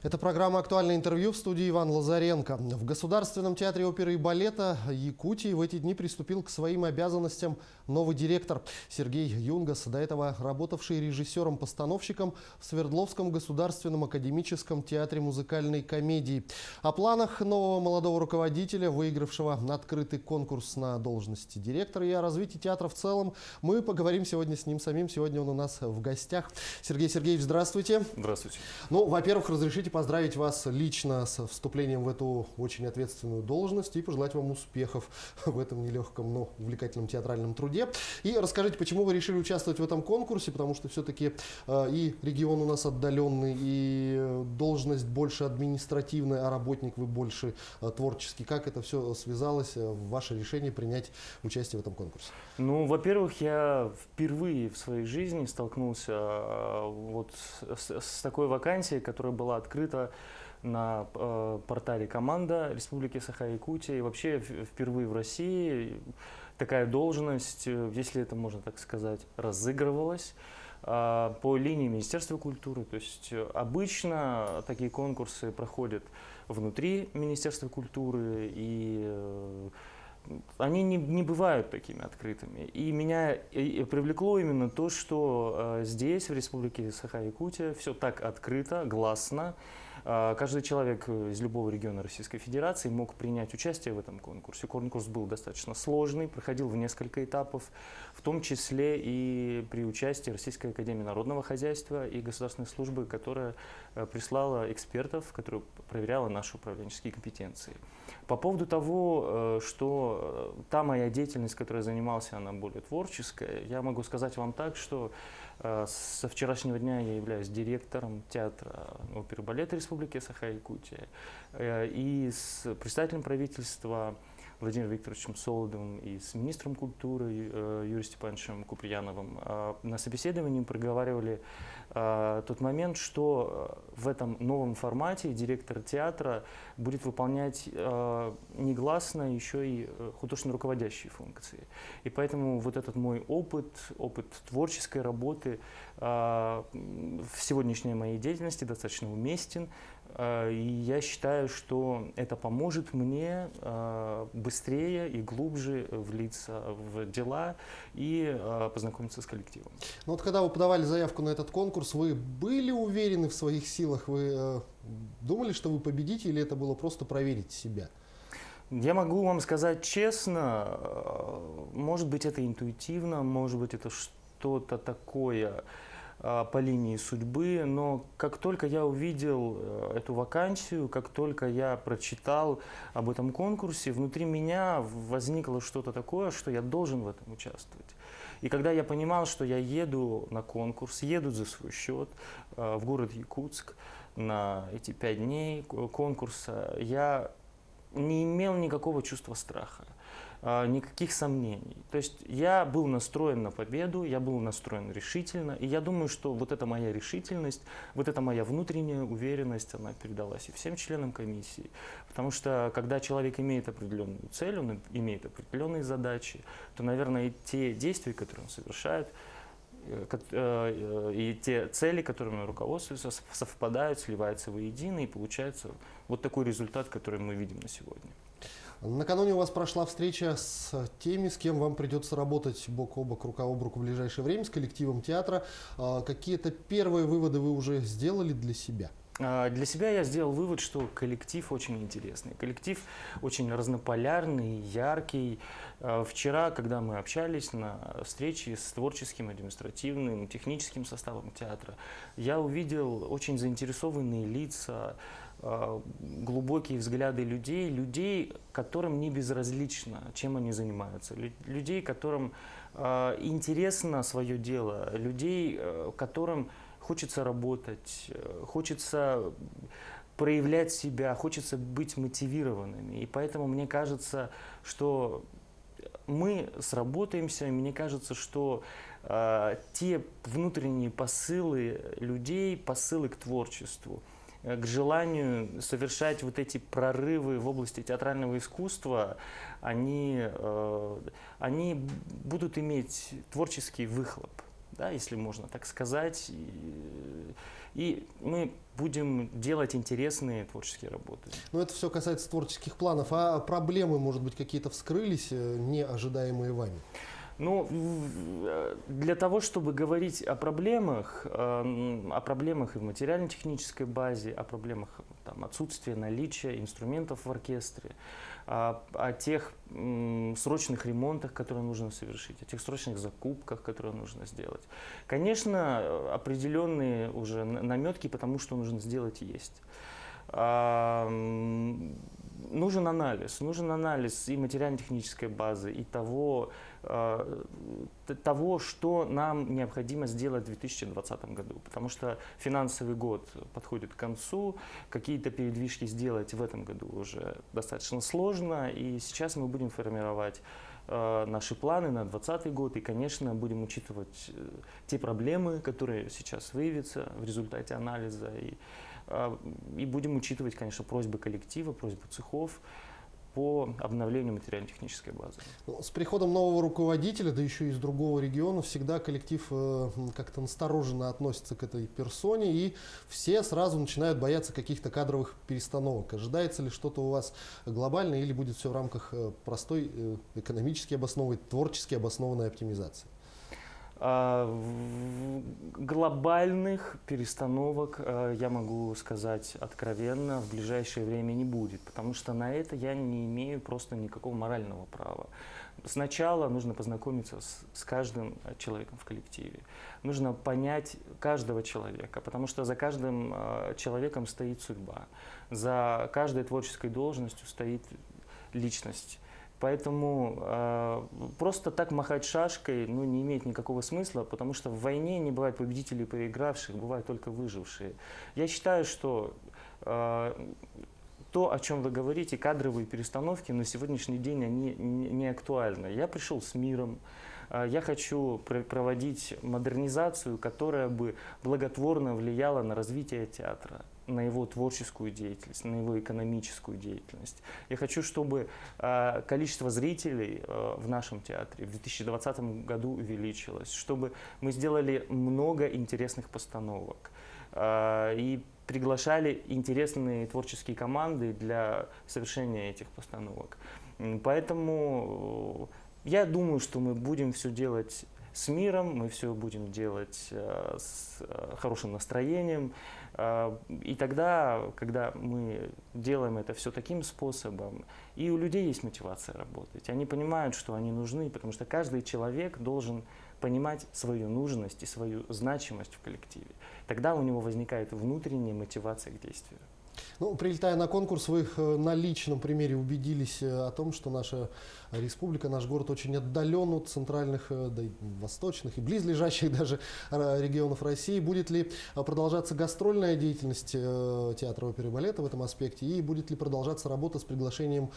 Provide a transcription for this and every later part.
Это программа «Актуальное интервью», в студии Иван Лазаренко. В Государственном театре оперы и балета Якутии в эти дни приступил к своим обязанностям новый директор Сергей Юнгас, до этого работавший режиссером-постановщиком в Свердловском государственном академическом театре музыкальной комедии. О планах нового молодого руководителя, выигравшего открытый конкурс на должность директора, и о развитии театра в целом мы поговорим сегодня с ним самим. Сегодня он у нас в гостях. Сергей Сергеевич, здравствуйте. Здравствуйте. Ну, во-первых, разрешите поздравить вас лично с вступлением в эту очень ответственную должность и пожелать вам успехов в этом нелегком, но увлекательном театральном труде. И расскажите, почему вы решили участвовать в этом конкурсе, потому что все-таки и регион у нас отдаленный, и должность больше административная, а работник вы больше творческий. Как это все связалось в ваше решение принять участие в этом конкурсе? Ну, во-первых, я впервые в своей жизни столкнулся вот с такой вакансией, которая была открыта на портале «Команда» Республики Саха-Якутия. И вообще впервые в России такая должность, если это можно так сказать, разыгрывалась по линии Министерства культуры. То есть обычно такие конкурсы проходят внутри Министерства культуры, и они не бывают такими открытыми. И меня привлекло именно то, что здесь, в Республике Саха-Якутия, все так открыто, гласно. Каждый человек из любого региона Российской Федерации мог принять участие в этом конкурсе. Конкурс был достаточно сложный, проходил в несколько этапов, в том числе и при участии Российской академии народного хозяйства и государственной службы, которая прислала экспертов, которые проверяла наши управленческие компетенции. По поводу того, что та моя деятельность, которой я занимался, она более творческая, я могу сказать вам так, что со вчерашнего дня я являюсь директором театра оперы и балета Республики Саха-Якутия и с представителем правительства Владимиром Викторовичем Солодовым и с министром культуры Юрием Степановичем Куприяновым на собеседовании проговаривали тот момент, что в этом новом формате директор театра будет выполнять негласно еще и художественно руководящие функции. И поэтому вот этот мой опыт творческой работы в сегодняшней моей деятельности достаточно уместен. И я считаю, что это поможет мне быстрее и глубже влиться в дела и познакомиться с коллективом. Ну вот когда вы подавали заявку на этот конкурс, вы были уверены в своих силах? Вы думали, что вы победите, или это было просто проверить себя? Я могу вам сказать честно, может быть, это интуитивно, может быть, это что-то такое по линии судьбы, но как только я увидел эту вакансию, как только я прочитал об этом конкурсе, внутри меня возникло что-то такое, что я должен в этом участвовать. И когда я понимал, что я еду на конкурс, еду за свой счет в город Якутск на эти 5 дней конкурса, я не имел никакого чувства страха, никаких сомнений. То есть я был настроен на победу, я был настроен решительно, и я думаю, что вот эта моя решительность, вот эта моя внутренняя уверенность, она передалась и всем членам комиссии. Потому что когда человек имеет определенную цель, он имеет определенные задачи, то, наверное, и те действия, которые он совершает, и те цели, которыми он руководствуется, совпадают, сливаются воедино, и получается вот такой результат, который мы видим на сегодня. Накануне у вас прошла встреча с теми, с кем вам придется работать бок о бок, рука об руку в ближайшее время, с коллективом театра. Какие-то первые выводы вы уже сделали для себя? Для себя я сделал вывод, что коллектив очень интересный. Коллектив очень разнополярный, яркий. Вчера, когда мы общались на встрече с творческим, административным, техническим составом театра, я увидел очень заинтересованные лица, глубокие взгляды людей, которым не безразлично, чем они занимаются, людей, которым интересно свое дело, людей, которым хочется работать, хочется проявлять себя, хочется быть мотивированными. И поэтому мне кажется, что мы сработаемся, и мне кажется, что те внутренние посылы людей, посылы к творчеству, к желанию совершать вот эти прорывы в области театрального искусства, они будут иметь творческий выхлоп. Да, если можно так сказать. и мы будем делать интересные творческие работы. Но это все касается творческих планов. А проблемы, может быть, какие-то вскрылись, неожидаемые вами? Ну, для того, чтобы говорить о проблемах и в материально-технической базе, о проблемах там, отсутствия наличия инструментов в оркестре, о тех срочных ремонтах, которые нужно совершить, о тех срочных закупках, которые нужно сделать. Конечно, определенные уже наметки, потому что нужно сделать, есть. Нужен анализ и материально-технической базы, и того, что нам необходимо сделать в 2020 году. Потому что финансовый год подходит к концу, какие-то передвижки сделать в этом году уже достаточно сложно, и сейчас мы будем формировать наши планы на 2020 год, и, конечно, будем учитывать те проблемы, которые сейчас выявятся в результате анализа, и будем учитывать, конечно, просьбы коллектива, просьбы цехов по обновлению материально-технической базы. С приходом нового руководителя, да еще и из другого региона, всегда коллектив как-то настороженно относится к этой персоне, и все сразу начинают бояться каких-то кадровых перестановок. Ожидается ли что-то у вас глобальное, или будет все в рамках простой экономически обоснованной, творчески обоснованной оптимизации? Глобальных перестановок, я могу сказать откровенно, в ближайшее время не будет, потому что на это я не имею просто никакого морального права. Сначала нужно познакомиться с каждым человеком в коллективе. Нужно понять каждого человека, потому что за каждым человеком стоит судьба. За каждой творческой должностью стоит личность. Поэтому просто так махать шашкой не имеет никакого смысла, потому что в войне не бывает победителей и проигравших, бывают только выжившие. Я считаю, что то, о чем вы говорите, кадровые перестановки, на сегодняшний день они не актуальны. Я пришел с миром, я хочу проводить модернизацию, которая бы благотворно влияла на развитие театра, на его творческую деятельность, на его экономическую деятельность. Я хочу, чтобы количество зрителей в нашем театре в 2020 году увеличилось, чтобы мы сделали много интересных постановок и приглашали интересные творческие команды для совершения этих постановок. Поэтому я думаю, что мы будем все делать с миром, мы все будем делать с хорошим настроением. И тогда, когда мы делаем это все таким способом, и у людей есть мотивация работать, они понимают, что они нужны, потому что каждый человек должен понимать свою нужность и свою значимость в коллективе. Тогда у него возникает внутренняя мотивация к действию. Ну, прилетая на конкурс, вы на личном примере убедились о том, что наша республика, наш город очень отдален от центральных, да и восточных и близлежащих даже регионов России. Будет ли продолжаться гастрольная деятельность театра оперы и балета в этом аспекте, и будет ли продолжаться работа с приглашением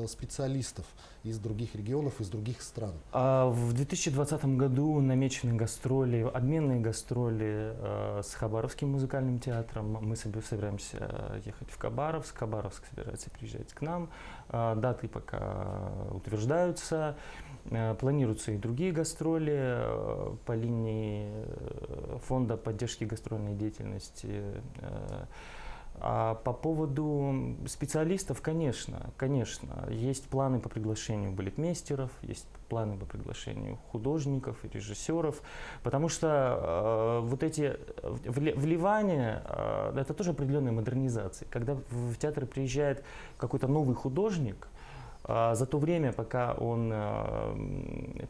специалистов из других регионов, из других стран? В 2020 году намечены гастроли, обменные гастроли с Хабаровским музыкальным театром. Мы собираемся ехать в Хабаровск, Хабаровск собирается приезжать к нам. Даты пока утверждаются. Планируются и другие гастроли по линии фонда поддержки гастрольной деятельности. А по поводу специалистов, конечно, есть планы по приглашению балетмейстеров, есть планы по приглашению художников и режиссеров, потому что вот эти вливания, это тоже определенная модернизация. Когда в театр приезжает какой-то новый художник, за то время, пока он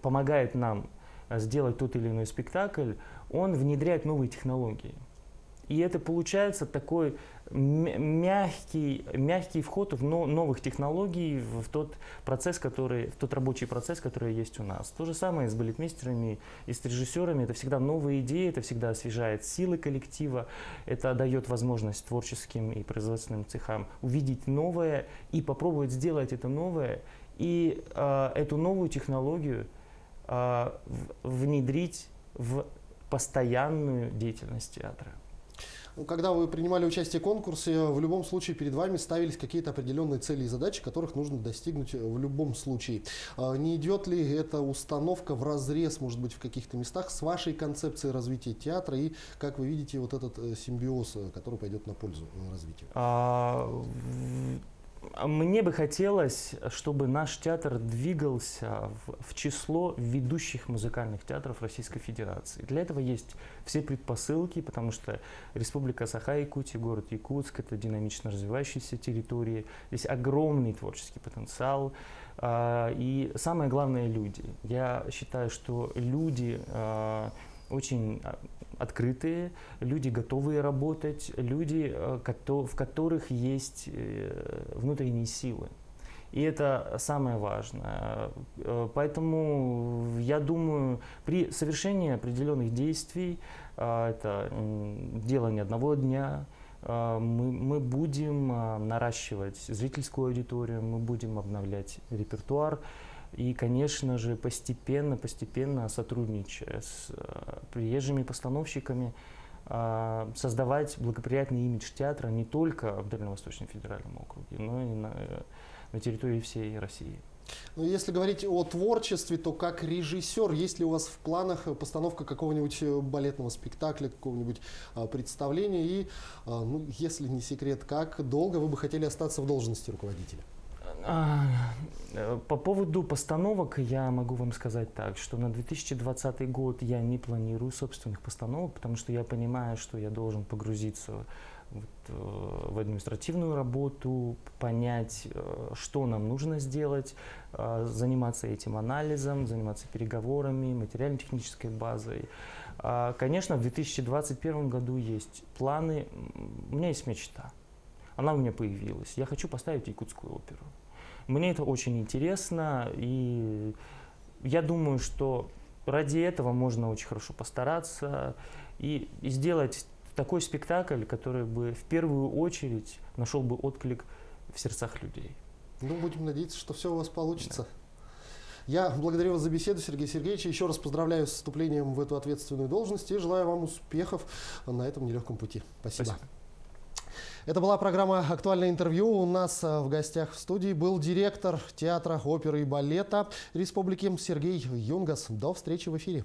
помогает нам сделать тот или иной спектакль, он внедряет новые технологии. И это получается такой мягкий вход в новых технологий, в тот рабочий процесс, который есть у нас. То же самое с балетмейстерами и с режиссерами. Это всегда новые идеи, это всегда освежает силы коллектива, это дает возможность творческим и производственным цехам увидеть новое и попробовать сделать это новое, и эту новую технологию внедрить в постоянную деятельность театра. Когда вы принимали участие в конкурсе, в любом случае перед вами ставились какие-то определенные цели и задачи, которых нужно достигнуть в любом случае. Не идет ли эта установка вразрез, может быть, в каких-то местах с вашей концепцией развития театра и, как вы видите, вот этот симбиоз, который пойдет на пользу развитию? Мне бы хотелось, чтобы наш театр двигался в число ведущих музыкальных театров Российской Федерации. Для этого есть все предпосылки, потому что Республика Саха-Якутия, город Якутск – это динамично развивающиеся территории. Здесь огромный творческий потенциал. И самое главное – люди. Я считаю, что люди очень открытые, люди готовые работать, люди, в которых есть внутренние силы. И это самое важное. Поэтому я думаю, при совершении определенных действий, это дело не одного дня, мы будем наращивать зрительскую аудиторию, мы будем обновлять репертуар. И, конечно же, постепенно, сотрудничая с приезжими постановщиками, создавать благоприятный имидж театра не только в Дальневосточном федеральном округе, но и на территории всей России. Ну, если говорить о творчестве, то как режиссер, есть ли у вас в планах постановка какого-нибудь балетного спектакля, какого-нибудь представления? И, ну, если не секрет, как долго вы бы хотели остаться в должности руководителя? По поводу постановок я могу вам сказать так, что на 2020 год я не планирую собственных постановок, потому что я понимаю, что я должен погрузиться в административную работу, понять, что нам нужно сделать, заниматься этим анализом, заниматься переговорами, материально-технической базой. Конечно, в 2021 году есть планы, у меня есть мечта, она у меня появилась. Я хочу поставить Якутскую оперу. Мне это очень интересно, и я думаю, что ради этого можно очень хорошо постараться и сделать такой спектакль, который бы в первую очередь нашел бы отклик в сердцах людей. Ну, будем надеяться, что все у вас получится. Да. Я благодарю вас за беседу, Сергей Сергеевич. Еще раз поздравляю с вступлением в эту ответственную должность и желаю вам успехов на этом нелегком пути. Спасибо. Это была программа «Актуальное интервью». У нас в гостях в студии был директор театра оперы и балета Республики Сергей Юнгас. До встречи в эфире.